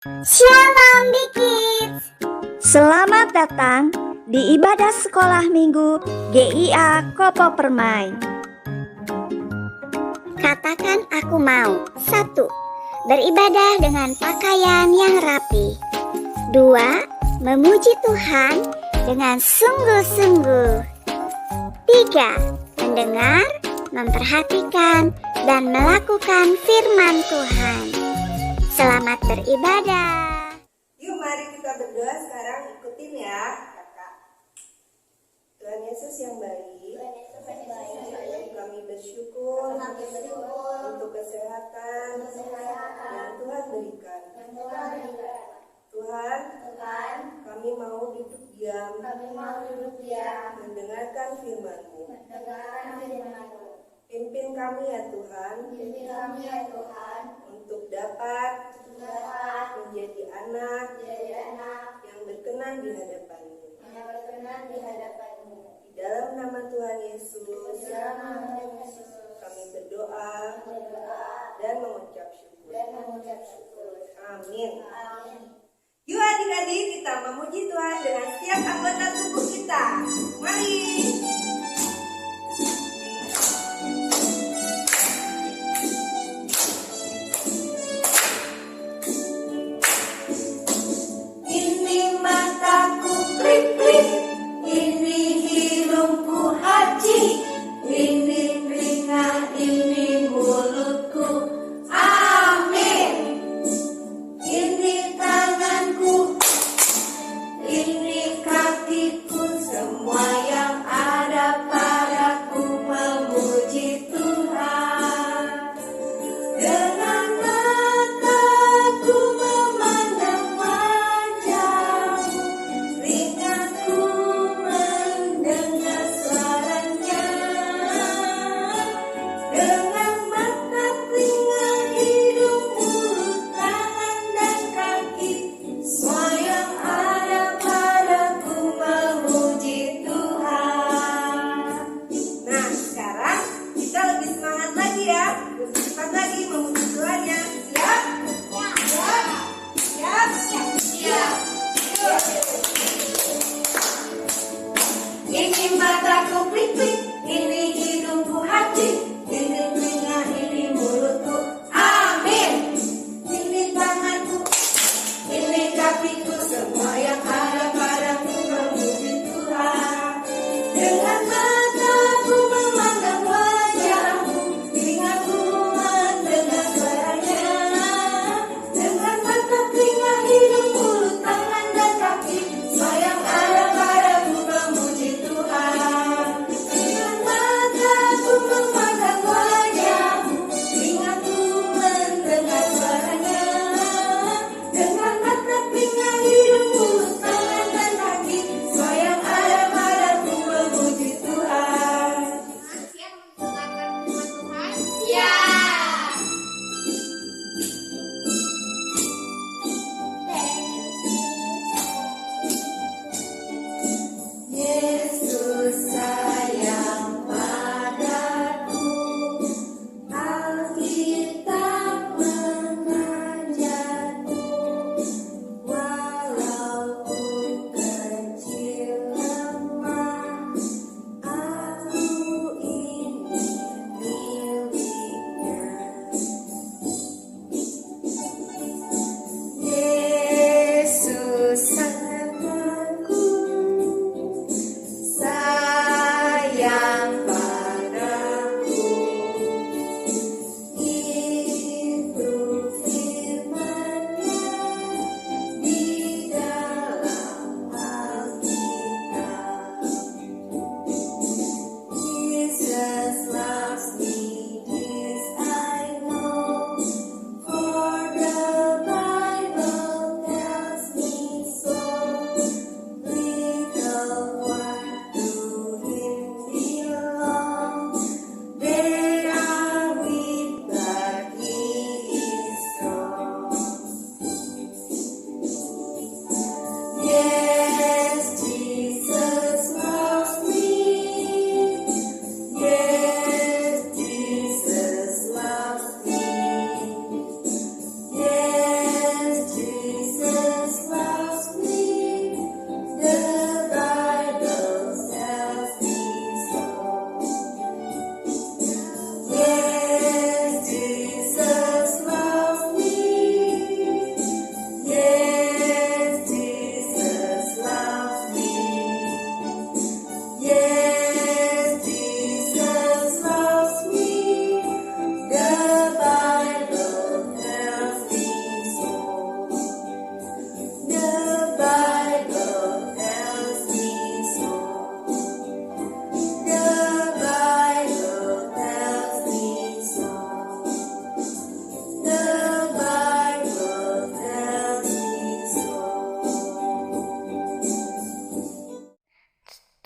Shalom Kids. Selamat datang di ibadah sekolah minggu GIA Kopo Permai. Katakan aku mau. 1. Beribadah dengan pakaian yang rapi. 2. Memuji Tuhan dengan sungguh-sungguh. 3. Mendengar, memperhatikan, dan melakukan firman Tuhan. Selamat beribadah. Yuk mari kita berdoa sekarang, ikutin ya kakak. Tuhan Yesus yang baik, kami bersyukur untuk kesehatan yang Tuhan berikan. Tuhan, kami mau duduk diam, mendengarkan firman-Mu. Pimpin kami ya Tuhan, untuk dapat menjadi anak yang berkenan di hadapan-Mu. Di dalam nama Tuhan Yesus, kami berdoa dan mengucap syukur. Amin. Yuk adik-adik, kita memuji Tuhan dengan setiap anggota tubuh kita. Mari. Semua yang ada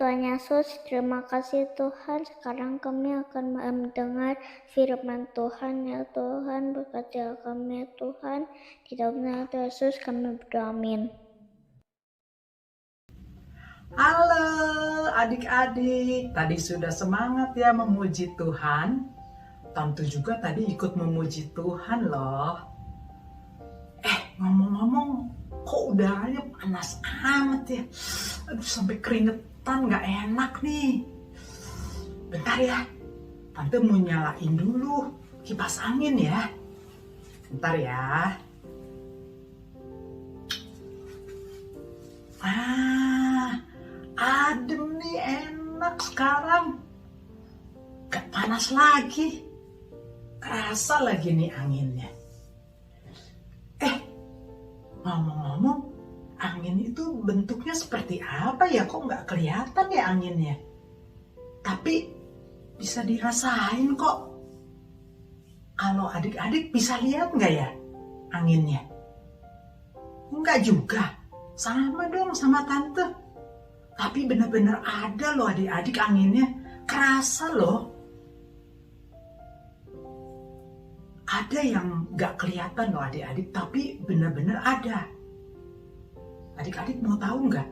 Tuhan Yesus. Terima kasih Tuhan. Sekarang kami akan mendengar firman Tuhan. Ya Tuhan, berkati kami ya Tuhan. Di dalam nama Tuhan Yesus kami berdoa, amin. Halo adik-adik, tadi sudah semangat ya memuji Tuhan. Tante juga tadi ikut memuji Tuhan loh. Ngomong-ngomong, kok udaranya panas amat ya. Aduh, sampai keringetan, gak enak nih. Bentar ya, Tante mau nyalain dulu kipas angin ya. Bentar ya. Adem nih, enak sekarang. Gak panas lagi. Kerasa lagi nih anginnya. Ngomong-ngomong, angin itu bentuknya seperti apa ya? Kok nggak kelihatan ya anginnya? Tapi bisa dirasain kok. Kalau adik-adik bisa lihat nggak ya anginnya? Enggak juga. Sama dong sama Tante. Tapi benar-benar ada loh adik-adik anginnya. Kerasa loh. Ada yang gak kelihatan loh adik-adik, tapi benar-benar ada. Adik-adik mau tahu nggak?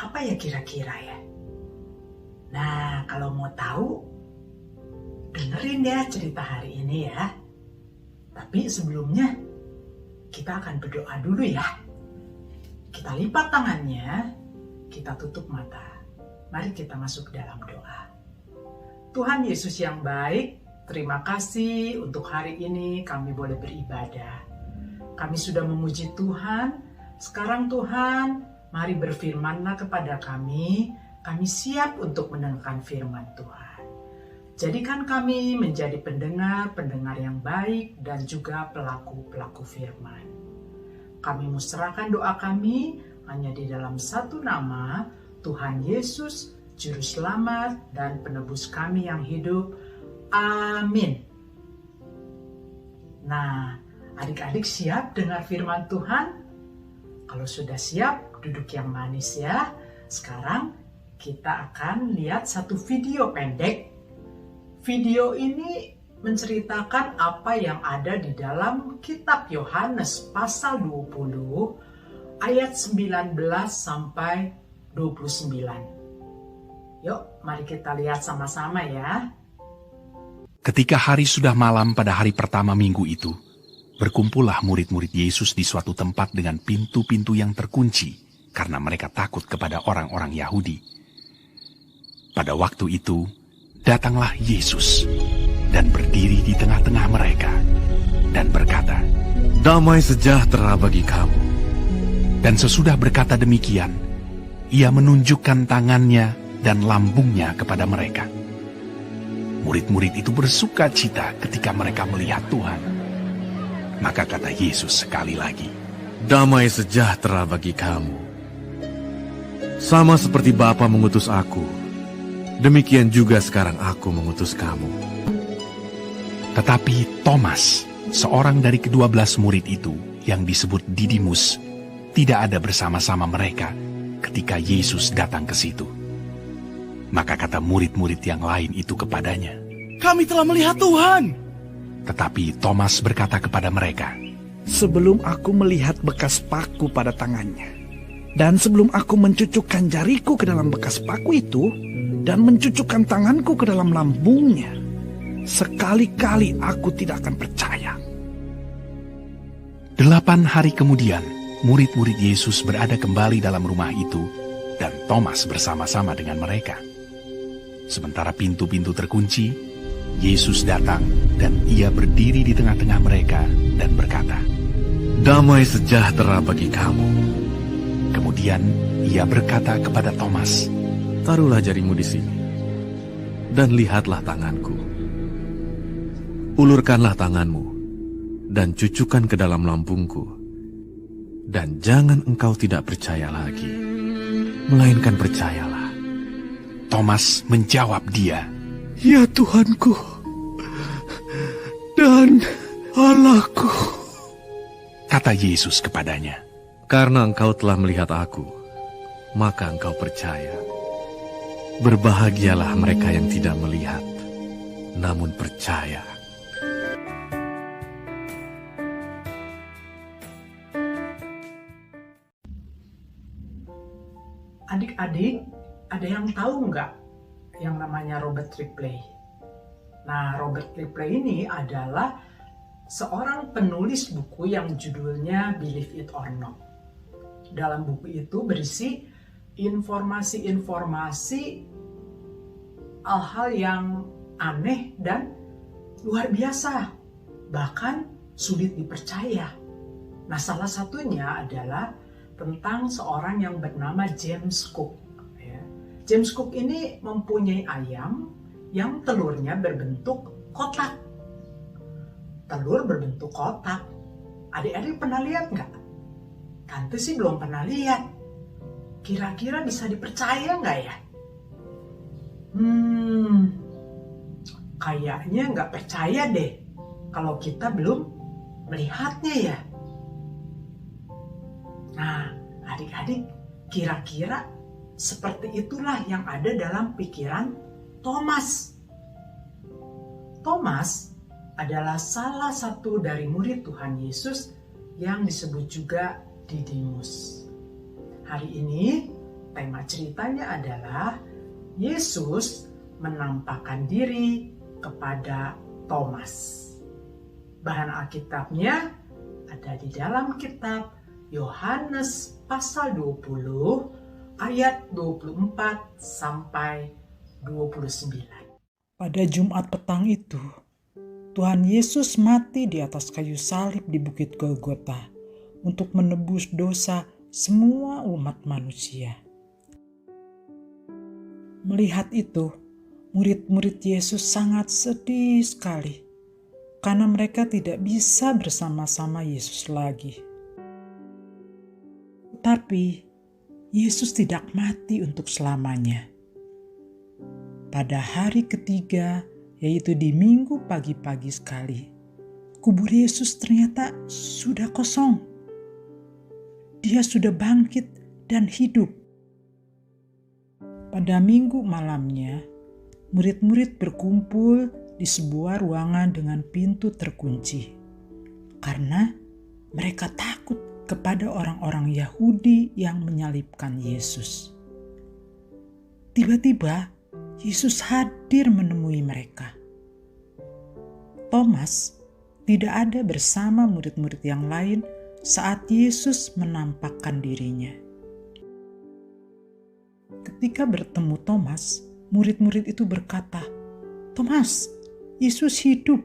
Apa ya kira-kira ya? Nah, kalau mau tahu, dengerin ya cerita hari ini ya. Tapi sebelumnya, kita akan berdoa dulu ya. Kita lipat tangannya, kita tutup mata. Mari kita masuk dalam doa. Tuhan Yesus yang baik, terima kasih untuk hari ini kami boleh beribadah. Kami sudah memuji Tuhan. Sekarang Tuhan, mari berfirman-Lah kepada kami. Kami siap untuk mendengarkan firman Tuhan. Jadikan kami menjadi pendengar yang baik dan juga pelaku-pelaku firman. Kami menyerahkan doa kami hanya di dalam satu nama, Tuhan Yesus, Juru Selamat dan Penebus kami yang hidup. Amin. Nah, adik-adik siap dengar firman Tuhan? Kalau sudah siap, duduk yang manis ya. Sekarang kita akan lihat satu video pendek. Video ini menceritakan apa yang ada di dalam kitab Yohanes pasal 20 ayat 19 sampai 29. Yuk, mari kita lihat sama-sama ya. Ketika hari sudah malam pada hari pertama minggu itu, berkumpullah murid-murid Yesus di suatu tempat dengan pintu-pintu yang terkunci, karena mereka takut kepada orang-orang Yahudi. Pada waktu itu, datanglah Yesus dan berdiri di tengah-tengah mereka, dan berkata, "Damai sejahtera bagi kamu." Dan sesudah berkata demikian, ia menunjukkan tangannya dan lambungnya kepada mereka. Murid-murid itu bersuka cita ketika mereka melihat Tuhan. Maka kata Yesus sekali lagi, "Damai sejahtera bagi kamu. Sama seperti Bapa mengutus aku, demikian juga sekarang aku mengutus kamu." Tetapi Thomas, seorang dari ke-12 murid itu yang disebut Didimus, tidak ada bersama-sama mereka ketika Yesus datang ke situ. Maka kata murid-murid yang lain itu kepadanya, "Kami telah melihat Tuhan." Tetapi Thomas berkata kepada mereka, "Sebelum aku melihat bekas paku pada tangannya, dan sebelum aku mencucukkan jariku ke dalam bekas paku itu, dan mencucukkan tanganku ke dalam lambungnya, sekali-kali aku tidak akan percaya." 8 hari kemudian, murid-murid Yesus berada kembali dalam rumah itu, dan Thomas bersama-sama dengan mereka. Sementara pintu-pintu terkunci, Yesus datang dan ia berdiri di tengah-tengah mereka dan berkata, "Damai sejahtera bagi kamu." Kemudian ia berkata kepada Thomas, "Taruhlah jarimu di sini, dan lihatlah tanganku. Ulurkanlah tanganmu, dan cucukkan ke dalam lambungku. Dan jangan engkau tidak percaya lagi, melainkan percayalah." Thomas menjawab dia, "Ya Tuhanku dan Allahku." Kata Yesus kepadanya, "Karena engkau telah melihat aku, maka engkau percaya. Berbahagialah mereka yang tidak melihat, namun percaya. Adik-adik, ada yang tahu nggak yang namanya Robert Ripley? Nah, Robert Ripley ini adalah seorang penulis buku yang judulnya Believe It or Not. Dalam buku itu berisi informasi-informasi hal-hal yang aneh dan luar biasa, bahkan sulit dipercaya. Nah, salah satunya adalah tentang seorang yang bernama James Cook. James Cook ini mempunyai ayam yang telurnya berbentuk kotak. Telur berbentuk kotak. Adik-adik pernah lihat nggak? Tante sih belum pernah lihat. Kira-kira bisa dipercaya nggak ya? Kayaknya nggak percaya deh kalau kita belum melihatnya ya. Nah, adik-adik, kira-kira seperti itulah yang ada dalam pikiran Thomas. Thomas adalah salah satu dari murid Tuhan Yesus yang disebut juga Didimus. Hari ini tema ceritanya adalah Yesus menampakkan diri kepada Thomas. Bahan Alkitabnya ada di dalam kitab Yohanes pasal 20 ayat 24 sampai 29. Pada Jumat petang itu, Tuhan Yesus mati di atas kayu salib di Bukit Golgota untuk menebus dosa semua umat manusia. Melihat itu, murid-murid Yesus sangat sedih sekali karena mereka tidak bisa bersama-sama Yesus lagi. Tapi Yesus tidak mati untuk selamanya. Pada hari ketiga, yaitu di minggu pagi-pagi sekali, kubur Yesus ternyata sudah kosong. Dia sudah bangkit dan hidup. Pada minggu malamnya, murid-murid berkumpul di sebuah ruangan dengan pintu terkunci karena mereka takut kepada orang-orang Yahudi yang menyalibkan Yesus. Tiba-tiba Yesus hadir menemui mereka. Thomas tidak ada bersama murid-murid yang lain saat Yesus menampakkan dirinya. Ketika bertemu Thomas, murid-murid itu berkata, "Thomas, Yesus hidup.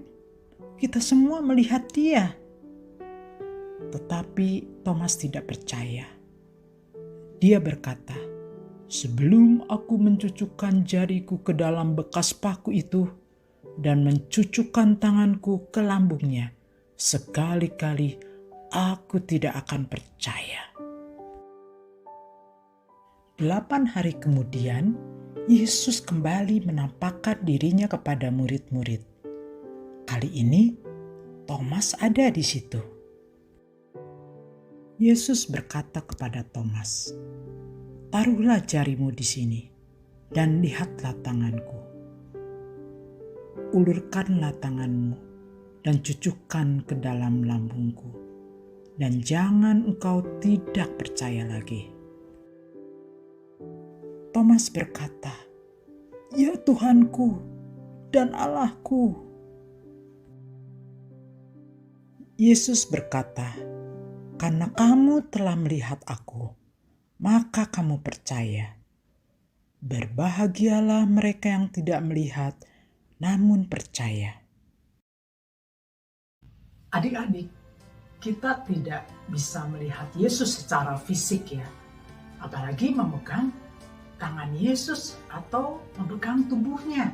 Kita semua melihat Dia." Tetapi Thomas tidak percaya. Dia berkata, "Sebelum aku mencucukkan jariku ke dalam bekas paku itu dan mencucukkan tanganku ke lambungnya, sekali-kali aku tidak akan percaya." 8 hari kemudian, Yesus kembali menampakkan dirinya kepada murid-murid. Kali ini, Thomas ada di situ. Yesus berkata kepada Thomas, "Taruhlah jarimu di sini dan lihatlah tanganku. Ulurkanlah tanganmu dan cucukkan ke dalam lambungku, dan jangan engkau tidak percaya lagi." Thomas berkata, "Ya Tuhanku dan Allahku." Yesus berkata, "Karena kamu telah melihat aku, maka kamu percaya. Berbahagialah mereka yang tidak melihat, namun percaya." Adik-adik, kita tidak bisa melihat Yesus secara fisik ya, apalagi memegang tangan Yesus atau memegang tubuhnya.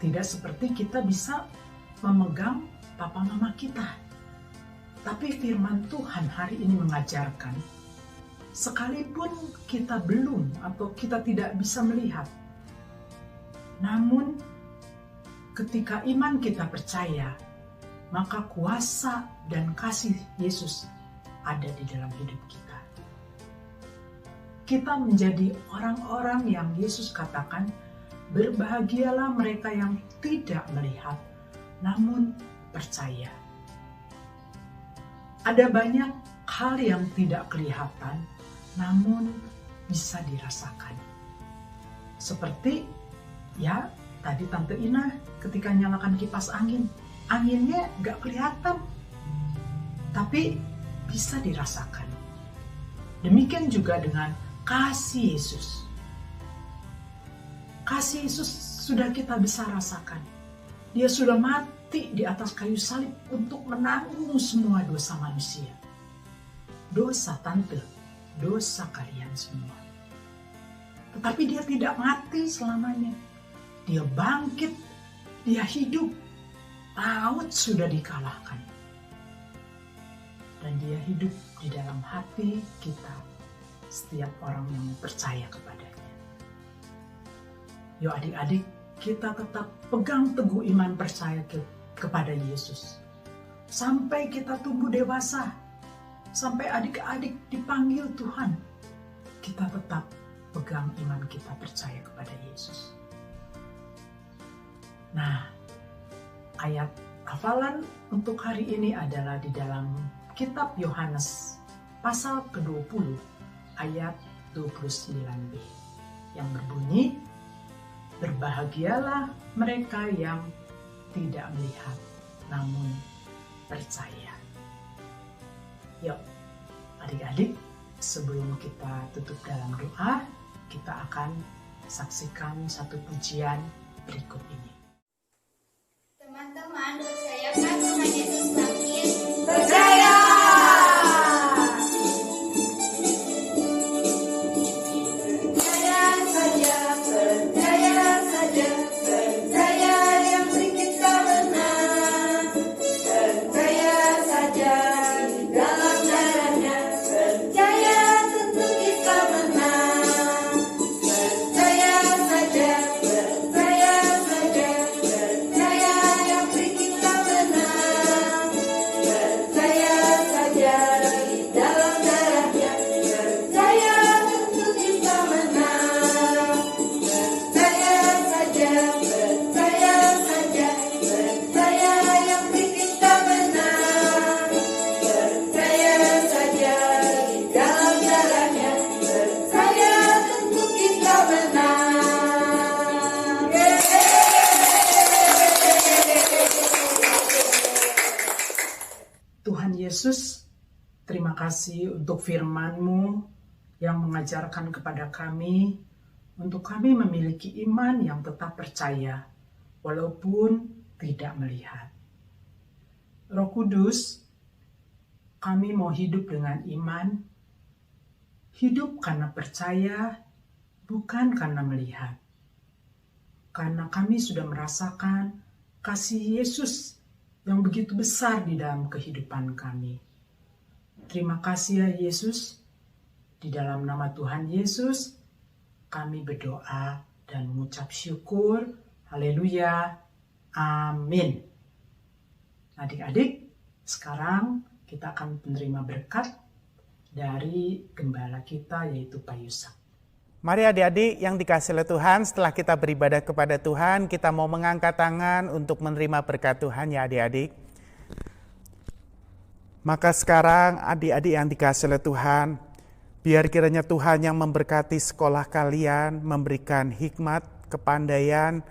Tidak seperti kita bisa memegang papa mama kita. Tapi firman Tuhan hari ini mengajarkan, sekalipun kita belum atau kita tidak bisa melihat, namun ketika iman kita percaya, maka kuasa dan kasih Yesus ada di dalam hidup kita. kita menjadi orang-orang yang Yesus katakan, berbahagialah mereka yang tidak melihat, namun percaya. Ada banyak hal yang tidak kelihatan, namun bisa dirasakan. Seperti, ya tadi Tante Ina ketika nyalakan kipas angin, anginnya gak kelihatan, tapi bisa dirasakan. Demikian juga dengan kasih Yesus. Kasih Yesus sudah kita bisa rasakan. Dia sudah mati di atas kayu salib untuk menanggung semua dosa manusia. Dosa tante, dosa kalian semua. Tetapi dia tidak mati selamanya. Dia bangkit, dia hidup. Maut sudah dikalahkan. Dan dia hidup di dalam hati kita, setiap orang yang percaya kepadanya. Yuk adik-adik, kita tetap pegang teguh iman percaya kepada Yesus. Sampai kita tumbuh dewasa, sampai adik-adik dipanggil Tuhan, kita tetap pegang iman kita percaya kepada Yesus. Nah, ayat hafalan untuk hari ini adalah di dalam kitab Yohanes pasal ke-20 ayat 29b yang berbunyi, berbahagialah mereka yang tidak melihat namun percaya. Yuk adik-adik, sebelum kita tutup dalam doa, kita akan saksikan satu pujian berikut ini. Teman-teman, percayakan Tuhan Yesus bangkit. Percaya! Yesus, terima kasih untuk firman-Mu yang mengajarkan kepada kami untuk kami memiliki iman yang tetap percaya walaupun tidak melihat. Roh Kudus, kami mau hidup dengan iman, hidup karena percaya, bukan karena melihat. Karena kami sudah merasakan kasih Yesus yang begitu besar di dalam kehidupan kami. Terima kasih ya Yesus. Di dalam nama Tuhan Yesus, kami berdoa dan mengucap syukur. Haleluya. Amin. Adik-adik, sekarang kita akan menerima berkat dari gembala kita yaitu Pak Yusak. Mari adik-adik yang dikasihi oleh Tuhan, setelah kita beribadah kepada Tuhan, kita mau mengangkat tangan untuk menerima berkat Tuhan ya adik-adik. Maka sekarang adik-adik yang dikasihi oleh Tuhan, biar kiranya Tuhan yang memberkati sekolah kalian, memberikan hikmat, kepandaian,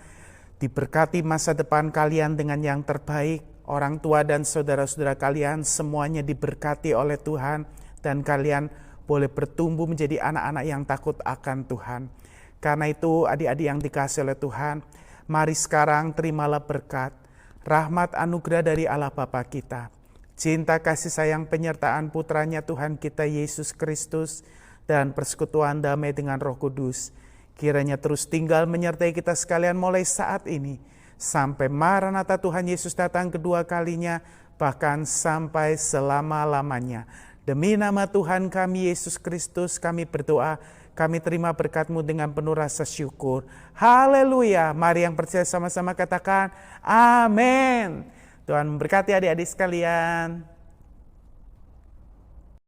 diberkati masa depan kalian dengan yang terbaik, orang tua dan saudara-saudara kalian semuanya diberkati oleh Tuhan, dan kalian boleh bertumbuh menjadi anak-anak yang takut akan Tuhan. Karena itu adik-adik yang dikasihi oleh Tuhan, mari sekarang terimalah berkat, rahmat anugerah dari Allah Bapa kita, cinta kasih sayang penyertaan putranya Tuhan kita Yesus Kristus, dan persekutuan damai dengan Roh Kudus, kiranya terus tinggal menyertai kita sekalian mulai saat ini, sampai Maranatha Tuhan Yesus datang kedua kalinya, bahkan sampai selama-lamanya. Demi nama Tuhan kami Yesus Kristus kami berdoa, kami terima berkat-Mu dengan penuh rasa syukur. Haleluya. Mari yang percaya sama-sama katakan amin. Tuhan memberkati adik-adik sekalian.